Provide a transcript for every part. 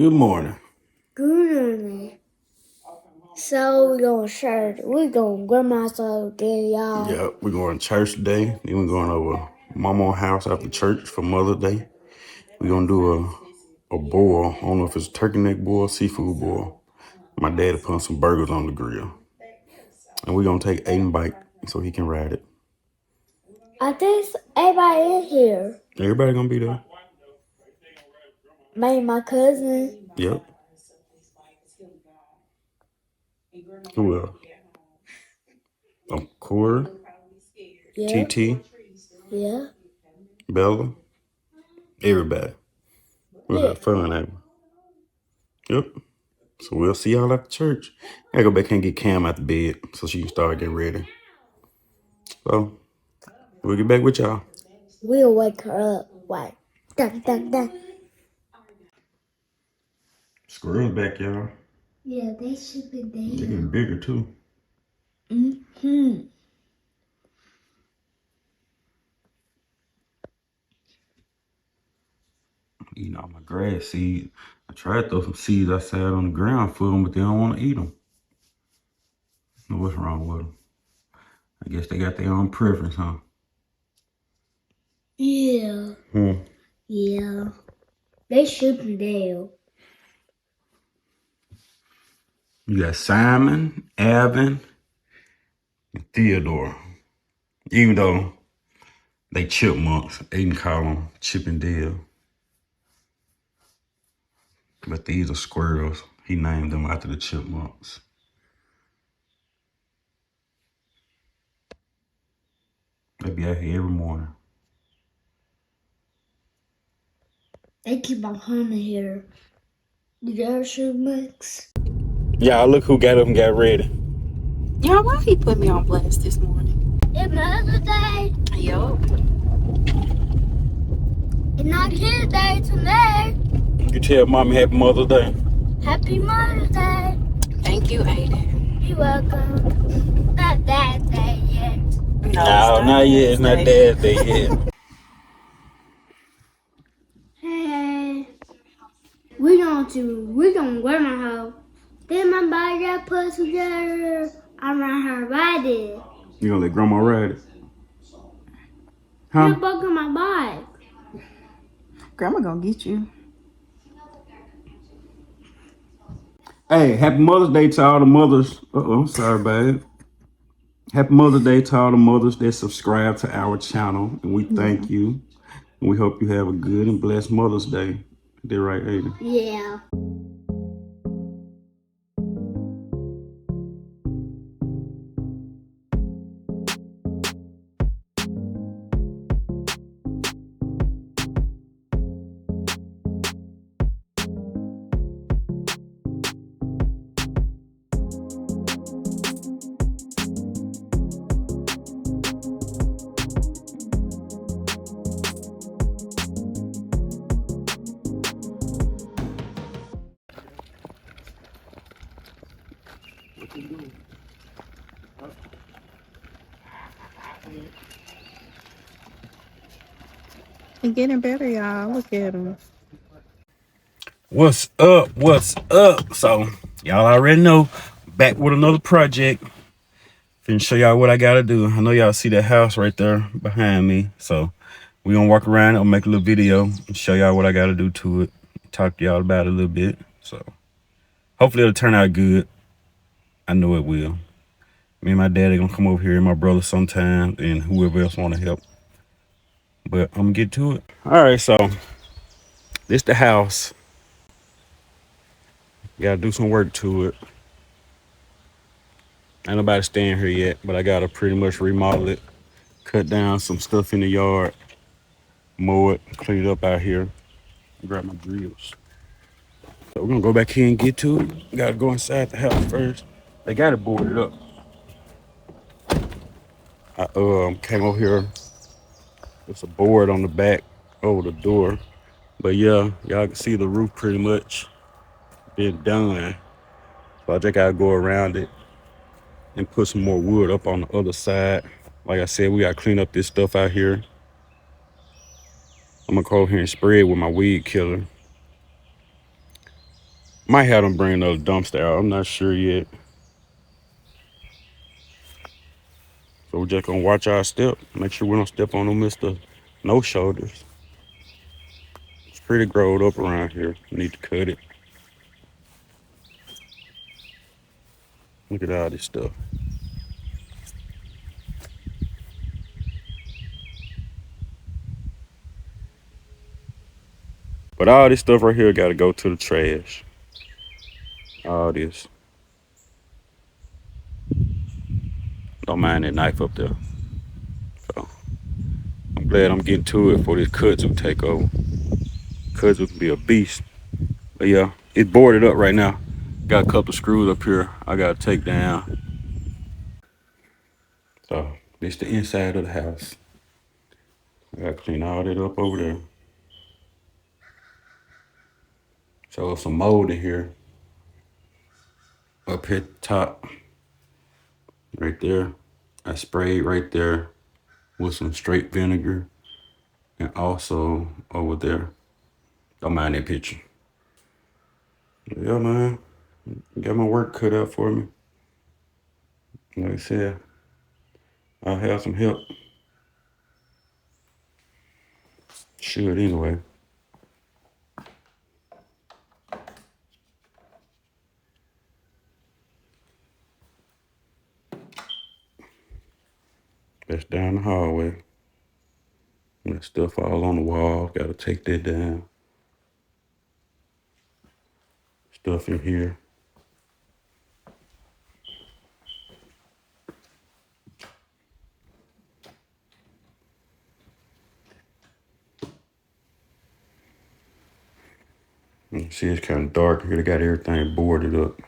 Good morning. Good morning. So we're going to grandma's house again, y'all. Yeah, we're going to church today. Then we're going over Mama's house after church for Mother's Day. We're gonna do a boil. I don't know if it's turkey neck boil, seafood boil. My daddy put some burgers on the grill. And we're gonna take Aiden bike so he can ride it. I think everybody in here. Everybody gonna be there. Maybe my cousin. Yep. Who else? Corey, Yeah. TT, Yeah. Bella, everybody. We'll have fun, ain't we? Yep. So we'll see y'all at the church. I gotta go back and get Cam out the bed so she can start getting ready. So we'll get back with y'all. We'll wake her up. Wait. Dun, dun, dun. Squirrels back, y'all. Yeah, they should be there. They're getting bigger too. Mm-hmm. Eating all my grass seed. I tried to throw some seeds outside on the ground for them, but they don't want to eat them. I don't know what's wrong with them. I guess they got their own preference, huh? Yeah. Yeah. They should be there. You got Simon, Alvin, and Theodore. Even though they chipmunks, Aiden call them Chip and Dale. But these are squirrels. He named them after the chipmunks. They be out here every morning. They keep on coming here. The other chipmunks. Yeah, look who got up and got ready. Y'all, why he put me on blast this morning? It's Mother's Day. Yo. It's not his day today. You tell Mommy Happy Mother's Day. Happy Mother's Day. Thank you, Aiden. You're welcome. Not Dad's Day yet. No, not yet. It's not Dad's Day yet. Hey, we're going to grandma's house. Then my body got put together. I'm not her body. You gonna let Grandma ride it? Huh? You're broken my bike. Grandma gonna get you. Hey, happy Mother's Day to all the mothers. I'm sorry, babe. Happy Mother's Day to all the mothers that subscribe to our channel. And we thank you. And we hope you have a good and blessed Mother's Day. They're right, Aiden. Yeah. He getting better, y'all. Look at him. What's up? What's up? So, y'all already know, back with another project. Finna show y'all what I gotta do. I know y'all see that house right there behind me. So, we gonna walk around and make a little video and show y'all what I gotta do to it. Talk to y'all about it a little bit. So, hopefully it'll turn out good. I know it will. Me and my daddy gonna come over here and my brother sometime and whoever else wanna help. But I'm gonna get to it. All right, so this the house. Gotta do some work to it. Ain't nobody staying here yet, but I gotta pretty much remodel it, cut down some stuff in the yard, mow it, clean it up out here, grab my drills. So we're gonna go back here and get to it. Gotta go inside the house first. They got it boarded up. I came over here. There's a board on the back over the door. But yeah, y'all can see the roof pretty much been done. So I just gotta go around it and put some more wood up on the other side. Like I said, we gotta clean up this stuff out here. I'm gonna go over here and spray it with my weed killer. Might have them bring another dumpster out. I'm not sure yet. So we're just gonna watch our step. Make sure we don't step on no Mr. No Shoulders. It's pretty growed up around here. Need to cut it. Look at all this stuff. But all this stuff right here gotta go to the trash. All this. Don't mind that knife up there. So I'm glad I'm getting to it before this kudzu take over. Kudzu can be a beast. But yeah, it's boarded up right now. Got a couple of screws up here I gotta take down. So this the inside of the house. I gotta clean all that up over there. So some mold in here. Up here at the top. Right there. I sprayed right there with some straight vinegar. And also over there. Don't mind that picture. Yeah, man. Got my work cut out for me. Like I said, I'll have some help. Should anyway. That's down the hallway. And that stuff all on the wall. Gotta take that down. Stuff in here. You see, it's kind of dark here. They got everything boarded up.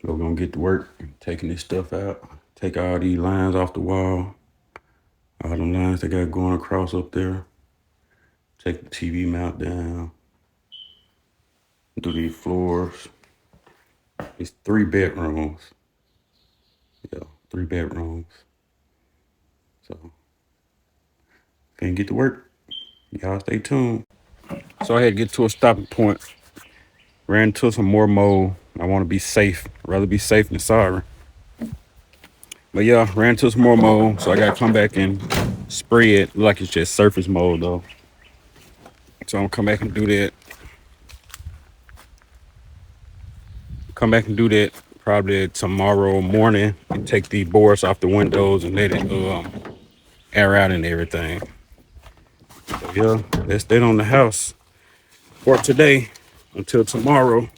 So we're gonna get to work, taking this stuff out. Take all these lines off the wall. All them lines they got going across up there. Take the TV mount down. Do these floors. It's 3 bedrooms. Yeah, 3 bedrooms. So, can't get to work. Y'all stay tuned. So I had to get to a stopping point. Ran into some more mold. I want to be safe. I'd rather be safe than sorry. But yeah, ran into some more mold. So I got to come back and spray it. Look like it's just surface mold though. So I'm gonna come back and do that. Come back and do that probably tomorrow morning and take the boards off the windows and let it air out and everything. So yeah, that's that on the house for today. Until tomorrow,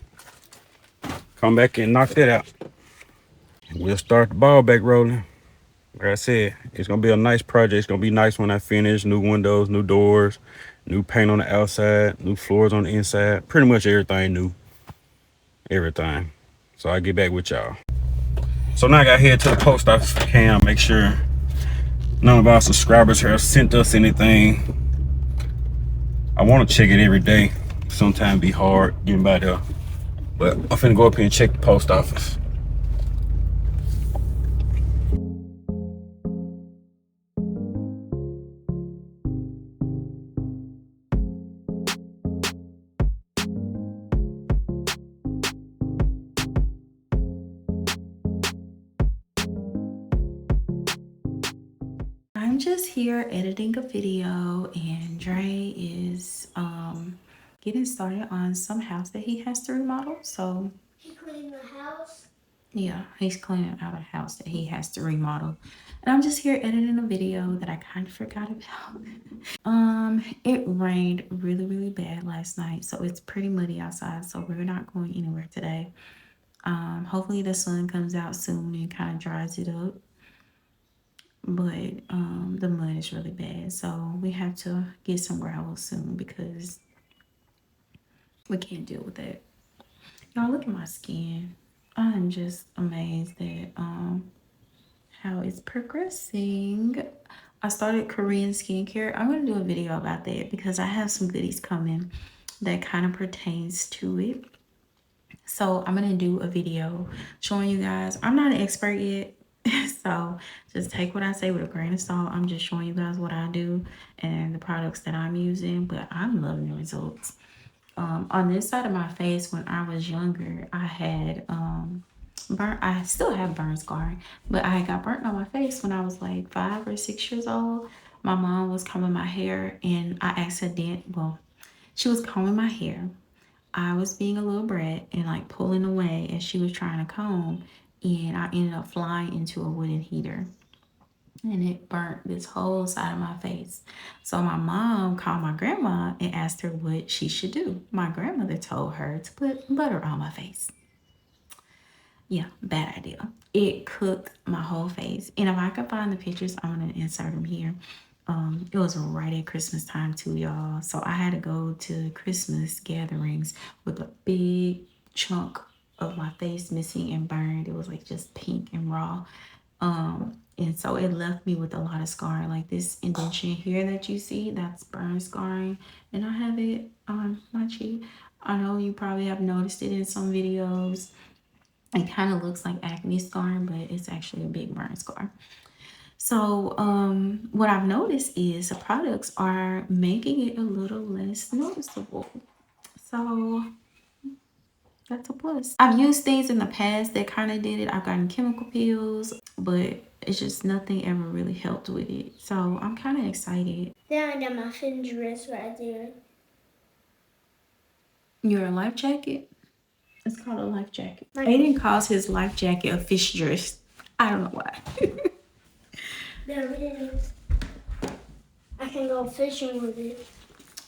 come back and knock that out. And we'll start the ball back rolling. Like I said, it's gonna be a nice project. It's gonna be nice when I finish. New windows, new doors, new paint on the outside, new floors on the inside. Pretty much everything new. Everything. So I'll get back with y'all. So now I got head to the post office for Cam. Make sure none of our subscribers have sent us anything. I want to check it every day. Sometimes be hard getting by there. But I'm finna go up here and check the post office. I'm just here editing a video, and Dre is getting started on some house that he has to remodel. So He cleaned the house. yeah, he's cleaning out a house that he has to remodel. And I'm just here editing a video that I kind of forgot about. It rained really, really bad last night, so it's pretty muddy outside, so we're not going anywhere today. Hopefully the sun comes out soon and kind of dries it up. But the mud is really bad, so we have to get some gravel soon because we can't deal with that. Y'all, look at my skin. I'm just amazed at how it's progressing. I started Korean skincare. I'm going to do a video about that because I have some goodies coming that kind of pertains to it. So I'm going to do a video showing you guys. I'm not an expert yet. So just take what I say with a grain of salt. I'm just showing you guys what I do and the products that I'm using, but I'm loving the results. On this side of my face, when I was younger, I had I still have burn scarring, but I got burnt on my face when I was like 5 or 6 years old. My mom was combing my hair and she was combing my hair. I was being a little brat and like pulling away as she was trying to comb, and I ended up flying into a wooden heater, and it burnt this whole side of my face. So my mom called my grandma and asked her what she should do. My grandmother told her to put butter on my face. Yeah, bad idea. It cooked my whole face. And if I could find the pictures, I'm gonna insert them here. It was right at Christmas time too, y'all. So I had to go to Christmas gatherings with a big chunk of my face missing and burned. It was like just pink and raw. And so it left me with a lot of scarring. Like this indentation here that you see, that's burn scarring. And I have it on my cheek. I know you probably have noticed it in some videos. It kind of looks like acne scarring, but it's actually a big burn scar. So what I've noticed is the products are making it a little less noticeable. So that's a plus. I've used things in the past that kind of did it. I've gotten chemical peels, but it's just nothing ever really helped with it. So I'm kind of excited. Then I got my fin dress right there. Your life jacket? It's called a life jacket. Aiden calls his life jacket a fish dress. I don't know why. There it is. I can go fishing with it.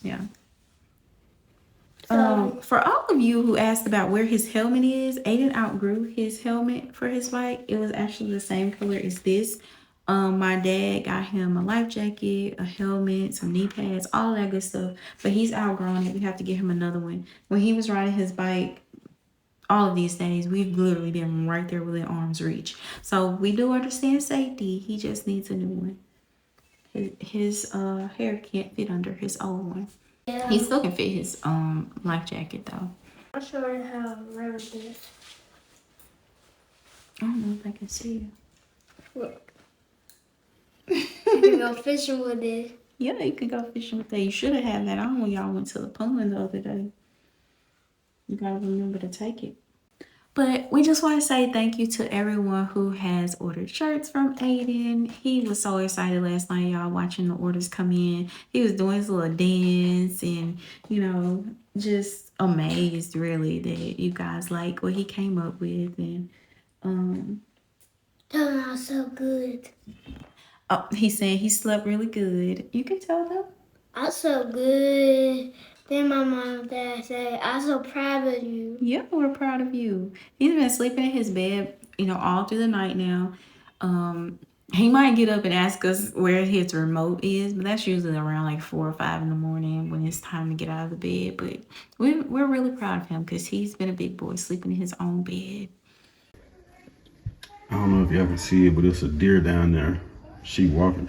Yeah. So, for all of you who asked about where his helmet is, Aiden outgrew his helmet for his bike. It was actually the same color as this. My dad got him a life jacket, a helmet, some knee pads, all that good stuff. But he's outgrown it. We have to get him another one. When he was riding his bike, all of these days, we've literally been right there within arm's reach. So we do understand safety. He just needs a new one. His hair can't fit under his old one. yeah. He still can fit his life jacket though. I'll show you how around this. I don't know if I can see you. Look. I can go fishing with it. Yeah, you could go fishing with that. You should have had that on when y'all went to the pond the other day. You gotta remember to take it. But we just want to say thank you to everyone who has ordered shirts from Aiden. He was so excited last night, y'all, watching the orders come in. He was doing his little dance and, you know, just amazed really that you guys like what he came up with. And Turned out so good. oh, he's saying he slept really good. You can tell them. I'm so good. Then my mom and dad say, I'm so proud of you. Yeah, we're proud of you. He's been sleeping in his bed, you know, all through the night now. He might get up and ask us where his remote is, but that's usually around like 4 or 5 in the morning when it's time to get out of the bed. But we're really proud of him because he's been a big boy sleeping in his own bed. I don't know if y'all can see it, but it's a deer down there. She walking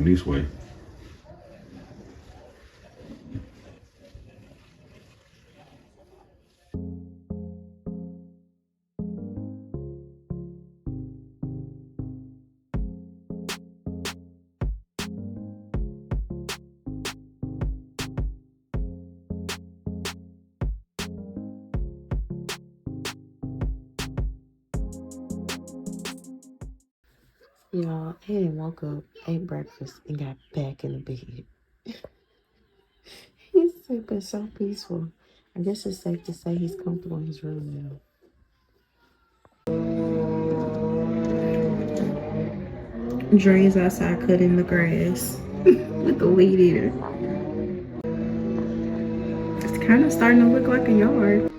this way. Y'all, Aiden woke up, ate breakfast, and got back in the bed. He's sleeping so peaceful. I guess it's safe to say he's comfortable in his room now. Dre's outside cutting the grass with the weed eater. It's kind of starting to look like a yard.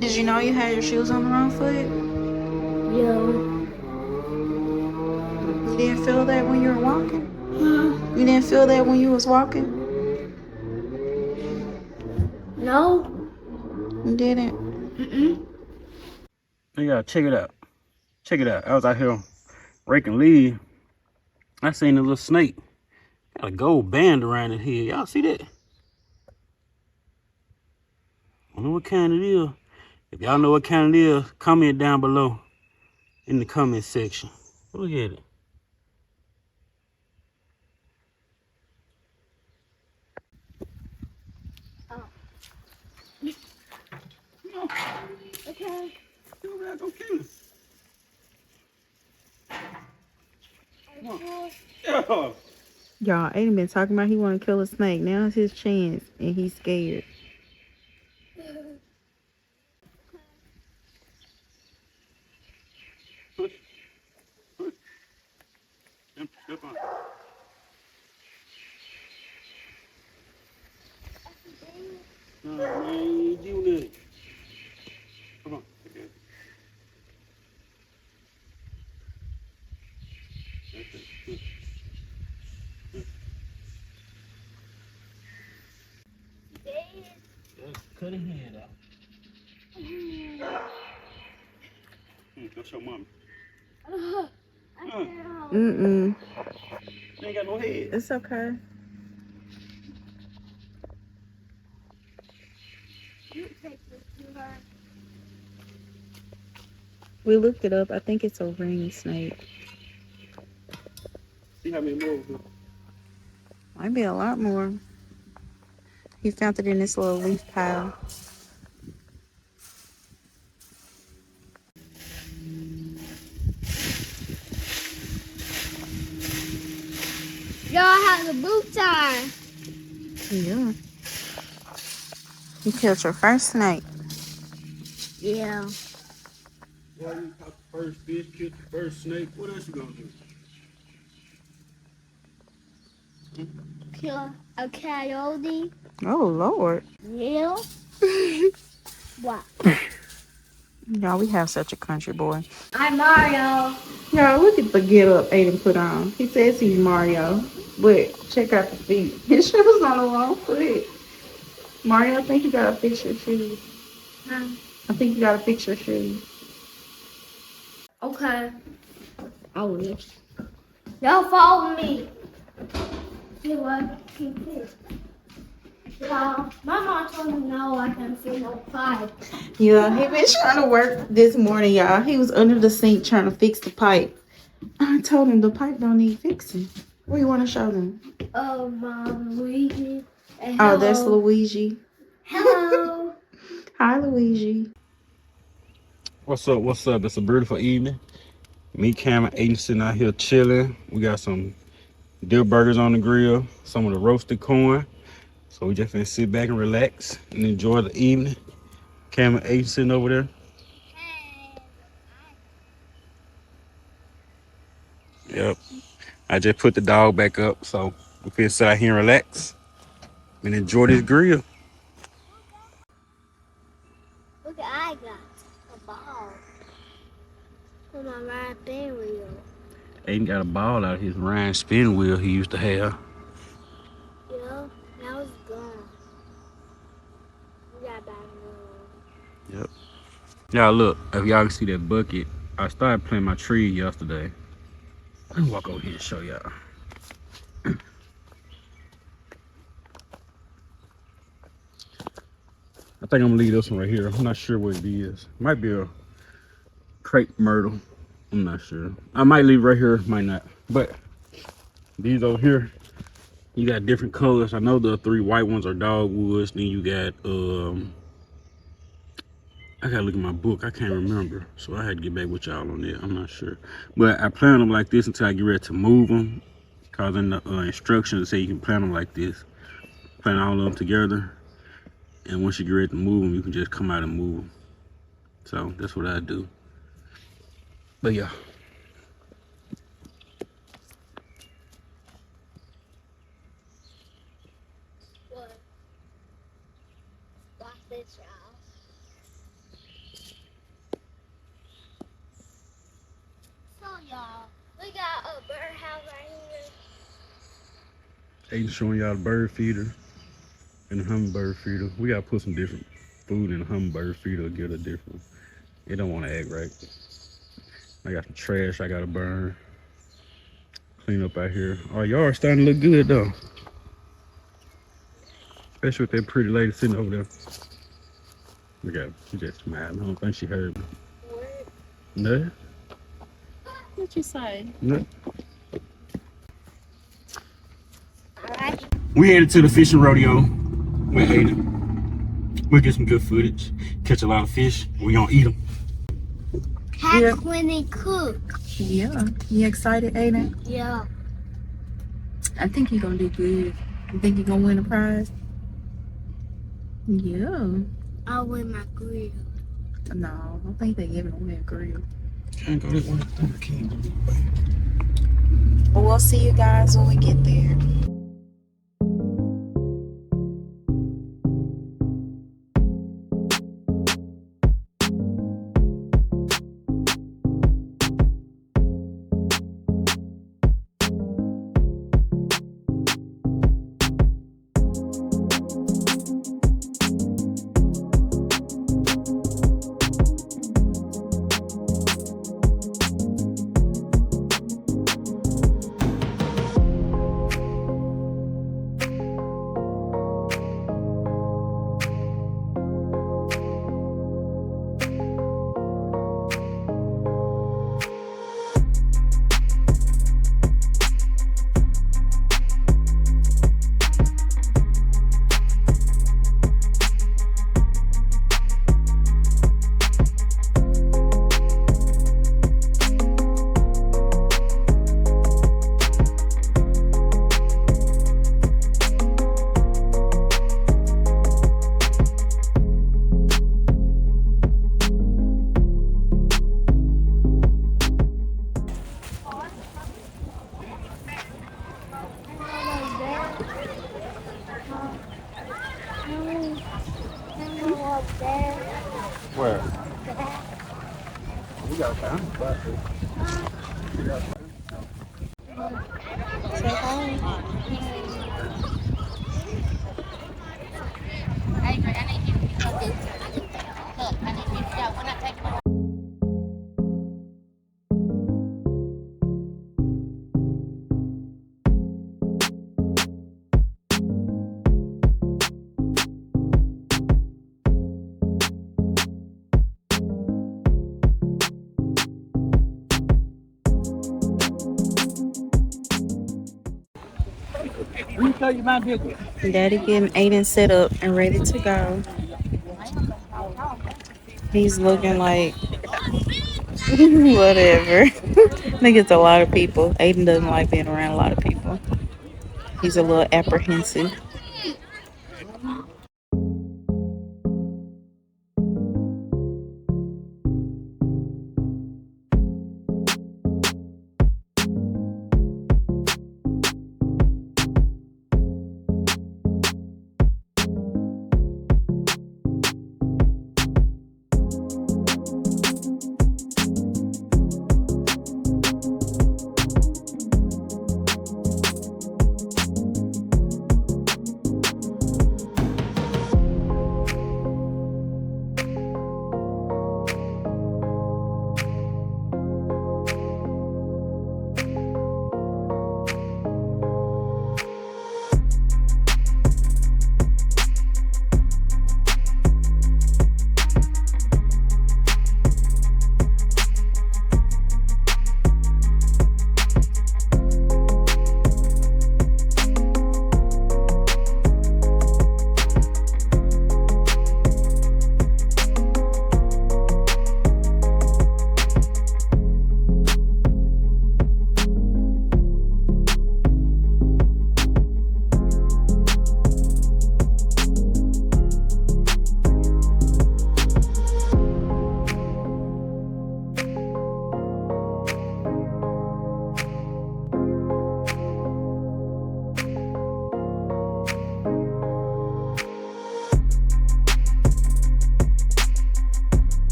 Did you know you had your shoes on the wrong foot? Yo. You didn't feel that when you were walking? Huh? You didn't feel that when you was walking? No. You didn't? Mm-mm. You gotta check it out. Check it out. I was out here raking leaves. I seen a little snake. Got a gold band around it here. Y'all see that? I don't know what kind it is. If y'all know what kind it is, comment down below in the comment section. Look at it. Oh. Okay. Go kill it. Okay. Yeah. Y'all, Aiden been talking about he want to kill a snake. Now it's his chance, and he's scared. Push. Push. Step on. No, man, you do that. Come on. Okay. Cut his head out. Go show mama. Mm-mm. You ain't got no head. It's okay. We looked it up. I think it's a ring snake. See how many more? Might be a lot more. He found it in this little leaf pile. Y'all have a boot time. Yeah. You killed your first snake. Yeah. Boy, you caught the first fish, killed the first snake. What else you gonna do? Kill a coyote. Oh, Lord. Yeah. What? Y'all, we have such a country boy. I'm Mario. Y'all, look at the get up Aiden put on. He says he's Mario, but check out the feet. His shoes on the wrong foot. Mario, I think you gotta fix your shoes. I think you gotta fix your shoes. Okay. I wish. Y'all follow me. See what? Y'all, my mom told me no, I can see no pipe. Yeah, he been trying to work this morning, y'all. He was under the sink trying to fix the pipe. I told him the pipe don't need fixing. What do you want to show them? Oh, Mom, Luigi. And Oh, that's Luigi. Hello. Hi, Luigi. What's up? What's up? It's a beautiful evening. Me, Cam, and Aiden sitting out here chilling. We got some dill burgers on the grill, some of the roasted corn. So we just finna sit back and relax and enjoy the evening. Cam and Aiden sitting over there. Yep. I just put the dog back up, so we finna sit out here and relax and enjoy this grill. Look, I got a ball on my right spin wheel. Aiden got a ball out of his Ryan spin wheel he used to have. Yeah, now it's gone. We got back in Yep. Y'all look, if y'all can see that bucket, I started planting my tree yesterday. Let me walk over here and show y'all. I think I'm gonna leave this one right here. I'm not sure what it is. Might be a crepe myrtle. I'm not sure. I might leave right here, might not. But these over here, you got different colors. I know the 3 white ones are dogwoods. Then you got I gotta look at my book. I can't remember, so I had to get back with y'all on that. I'm not sure, but I plan them like this until I get ready to move them. Cause in the instructions say you can plant them like this. Plant all of them together, and once you get ready to move them, you can just come out and move them. So that's what I do. But yeah. What? Watch this, y'all. So, y'all, we got a birdhouse right here. Aiden showing y'all the bird feeder and the hummingbird feeder. We gotta put some different food in the hummingbird feeder to get a different. It don't want to act right. I got some trash I gotta burn. Clean up out here. Our yard's starting to look good though. Especially with that pretty lady sitting over there. Look at her. She just smiling. I don't think she heard me. Nothing? What you say? Nothing. We headed to the fishing rodeo with Aiden. We'll get some good footage. Catch a lot of fish. We gonna eat them. Catch when they cook. Yeah. You excited, Aiden? Yeah. I think you're gonna do good. You think you're gonna win a prize? Yeah. I'll win my grill. No, I don't think they're giving away a grill. Can't go that way. I can't go that way. But we'll see you guys when we get there. Where? We got time. Say hi. Let me show you my vehicle. Daddy getting Aiden set up and ready to go. He's looking like whatever. I think it's a lot of people. Aiden doesn't like being around a lot of people. He's a little apprehensive.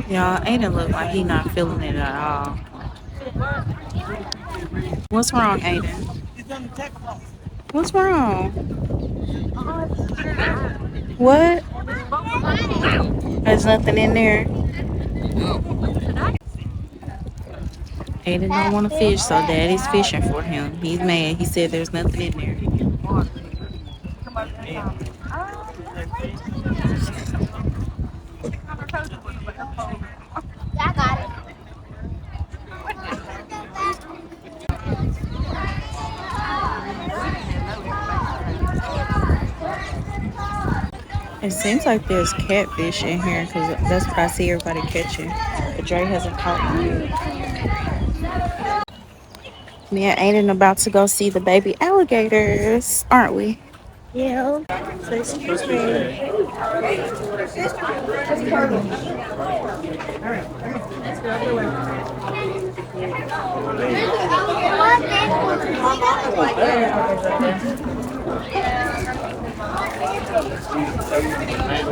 Y'all, Aiden look like he not feeling it at all. What's wrong, Aiden? What's wrong? What? There's nothing in there. Aiden don't want to fish, so Daddy's fishing for him. He's mad. He said there's nothing in there. I got it. It seems like there's catfish in here because that's what I see everybody catching. But Dre hasn't caught one yet. Me and Aiden about to go see the baby alligators, aren't we? Yeah. So excuse me.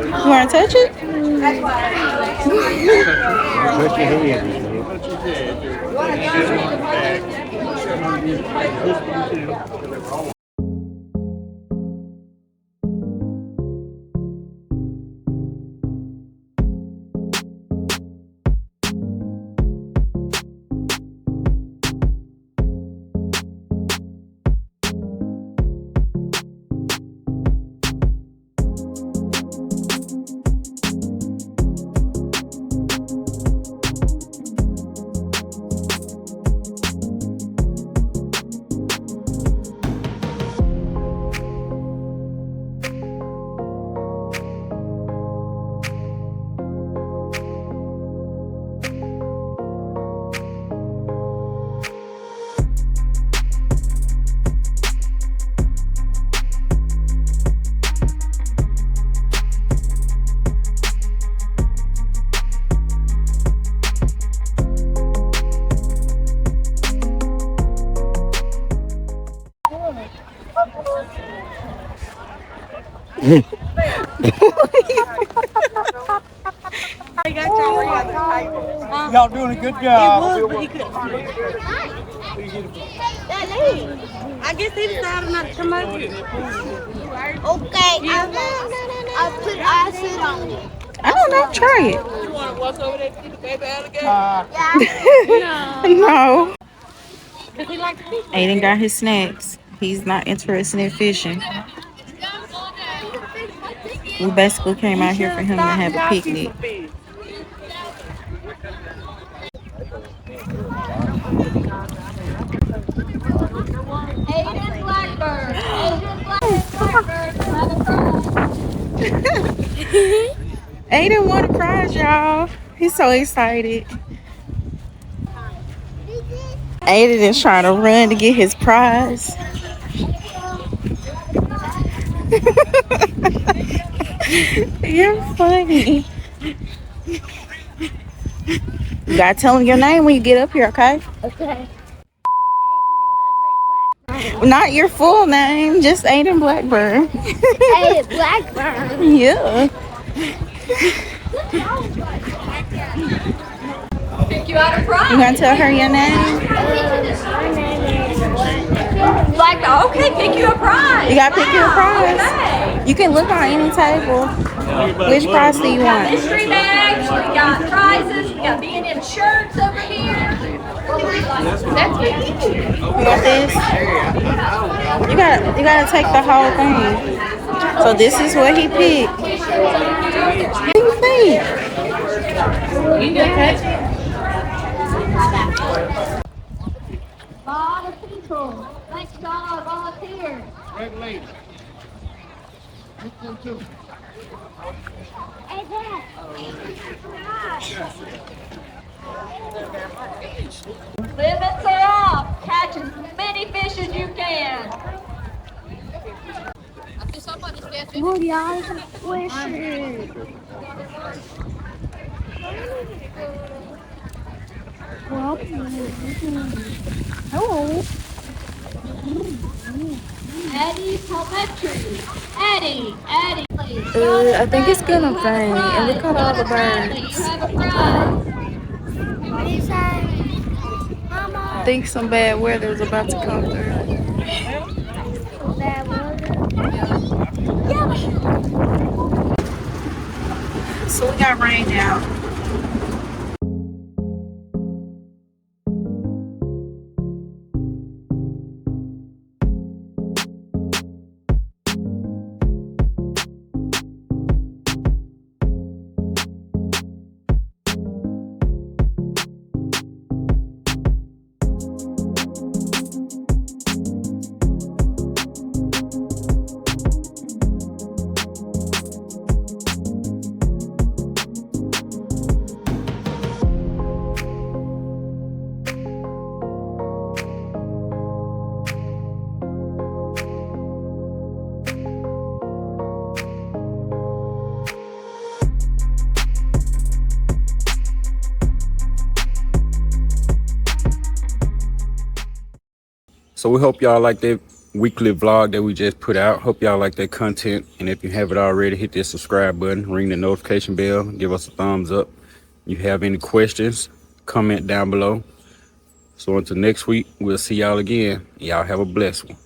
You want to touch it? Touch your head. Y'all doing a good job. I guess he decided not to come over here. Okay. I sit on it. I don't know. Try it. You want to walk over there to see the baby alligator? No. Because he likes to fish. Aiden got his snacks. He's not interested in fishing. We basically came out here for him to have a picnic. Aiden Blackburn. Aiden won a prize, y'all. He's so excited. Aiden is trying to run to get his prize. You're funny. You gotta tell him your name when you get up here, okay? Okay. Not your full name, just Aiden Blackburn. Aiden Blackburn. Yeah. Pick you out a prize. You gonna tell her your name? Like, okay, pick you a prize. You gotta pick your prize. Okay. You can look on any table. Which prize do you We got want? mystery bags, we got prizes, we got B&M shirts over here. That's what You want this? You gotta take the whole thing. So this is what he picked. What do you think? you can touch it. A lot of people. Thanks to all our volunteers. Hey, Dad. Limits are off. Catch as many fish as you can. Look, y'all, some squishes. Well, hello. Eddie's Hatchery. Eddie. I think it's gonna rain, and look at all the birds. I think some bad weather is about to come through. Bad weather. So we got rained out. So we hope y'all like that weekly vlog that we just put out. Hope y'all like that content. And if you haven't already, hit that subscribe button, ring the notification bell, give us a thumbs up. If you have any questions, comment down below. So until next week, we'll see y'all again. Y'all have a blessed one.